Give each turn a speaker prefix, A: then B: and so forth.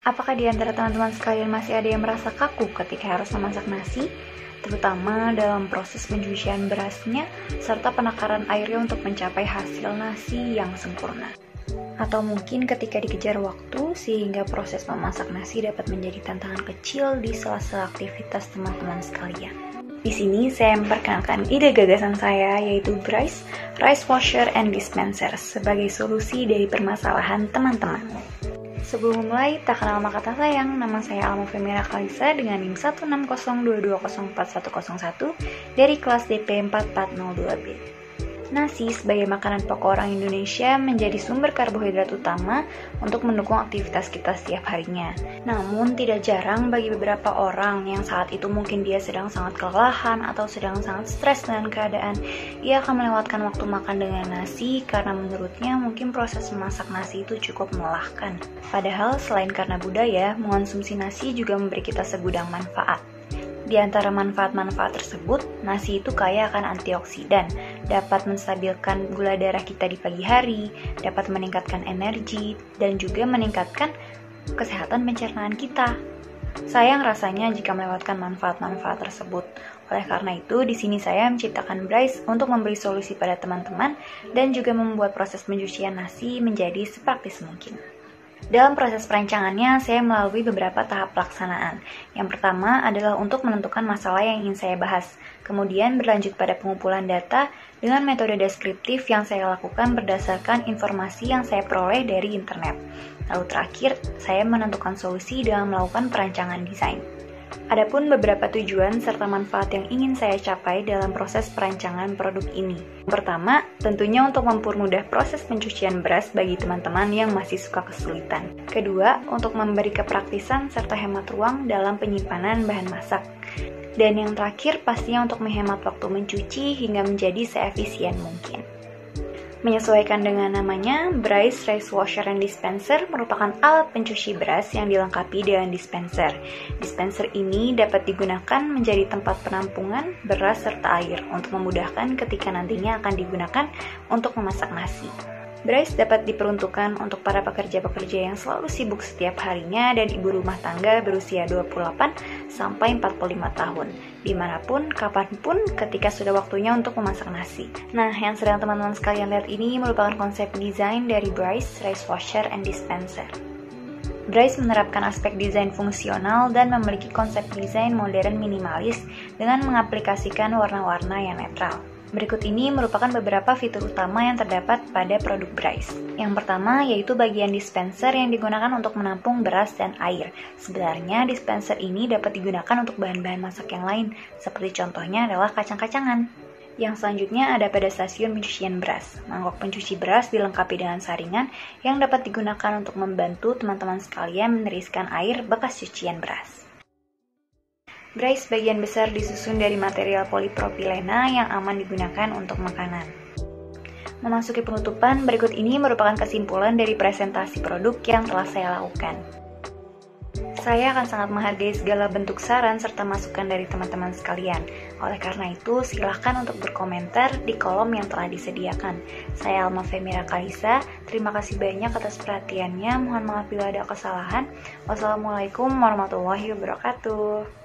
A: Apakah di antara teman-teman sekalian masih ada yang merasa kaku ketika harus memasak nasi? Terutama dalam proses pencucian berasnya serta penakaran airnya untuk mencapai hasil nasi yang sempurna. Atau mungkin ketika dikejar waktu sehingga proses memasak nasi dapat menjadi tantangan kecil di sela-sela aktivitas teman-teman sekalian. Di sini saya memperkenalkan ide gagasan saya yaitu Bryce Rice Washer and Dispenser sebagai solusi dari permasalahan teman-teman. Sebelum mulai, tak kenal maka tak sayang, nama saya Alma Femira Kalisa dengan NIM 16022041101 dari kelas DP 4402B. Nasi sebagai makanan pokok orang Indonesia menjadi sumber karbohidrat utama untuk mendukung aktivitas kita setiap harinya. Namun tidak jarang bagi beberapa orang yang saat itu mungkin dia sedang sangat kelelahan atau sedang sangat stres dengan keadaan, ia akan melewatkan waktu makan dengan nasi karena menurutnya mungkin proses memasak nasi itu cukup melelahkan. Padahal selain karena budaya, mengonsumsi nasi juga memberi kita segudang manfaat. Di antara manfaat-manfaat tersebut, nasi itu kaya akan antioksidan, dapat menstabilkan gula darah kita di pagi hari, dapat meningkatkan energi, dan juga meningkatkan kesehatan pencernaan kita. Sayang rasanya jika melewatkan manfaat-manfaat tersebut. Oleh karena itu, di sini saya menciptakan Bryce untuk memberi solusi pada teman-teman dan juga membuat proses pencucian nasi menjadi sepraktis mungkin. Dalam proses perancangannya, saya melalui beberapa tahap pelaksanaan. Yang pertama adalah untuk menentukan masalah yang ingin saya bahas. Kemudian berlanjut pada pengumpulan data dengan metode deskriptif yang saya lakukan berdasarkan informasi yang saya peroleh dari internet. Lalu terakhir, saya menentukan solusi dalam melakukan perancangan desain. Adapun beberapa tujuan serta manfaat yang ingin saya capai dalam proses perancangan produk ini. Pertama, tentunya untuk mempermudah proses pencucian beras bagi teman-teman yang masih suka kesulitan. Kedua, untuk memberi kepraktisan serta hemat ruang dalam penyimpanan bahan masak. Dan yang terakhir, pastinya untuk menghemat waktu mencuci hingga menjadi seefisien mungkin. Menyesuaikan dengan namanya, Bryce Rice Washer and Dispenser merupakan alat pencuci beras yang dilengkapi dengan dispenser. Dispenser ini dapat digunakan menjadi tempat penampungan beras serta air untuk memudahkan ketika nantinya akan digunakan untuk memasak nasi. Bryce dapat diperuntukkan untuk para pekerja-pekerja yang selalu sibuk setiap harinya dan ibu rumah tangga berusia 28 sampai 45 tahun, dimanapun, kapanpun ketika sudah waktunya untuk memasak nasi. Nah, yang sedang teman-teman sekalian lihat ini merupakan konsep desain dari Bryce Rice Washer and Dispenser. Bryce menerapkan aspek desain fungsional dan memiliki konsep desain modern minimalis dengan mengaplikasikan warna-warna yang netral. Berikut ini merupakan beberapa fitur utama yang terdapat pada produk Bryce. Yang pertama yaitu bagian dispenser yang digunakan untuk menampung beras dan air. Sebenarnya dispenser ini dapat digunakan untuk bahan-bahan masak yang lain, seperti contohnya adalah kacang-kacangan. Yang selanjutnya ada pada stasiun pencucian beras. Mangkok pencuci beras dilengkapi dengan saringan yang dapat digunakan untuk membantu teman-teman sekalian meneriskan air bekas cucian beras. Bryce sebagian besar disusun dari material polipropilena yang aman digunakan untuk makanan. Memasuki penutupan, berikut ini merupakan kesimpulan dari presentasi produk yang telah saya lakukan. Saya akan sangat menghargai segala bentuk saran serta masukan dari teman-teman sekalian. Oleh karena itu, silahkan untuk berkomentar di kolom yang telah disediakan. Saya Alma Femira Kalisa, terima kasih banyak atas perhatiannya. Mohon maaf bila ada kesalahan. Wassalamualaikum warahmatullahi wabarakatuh.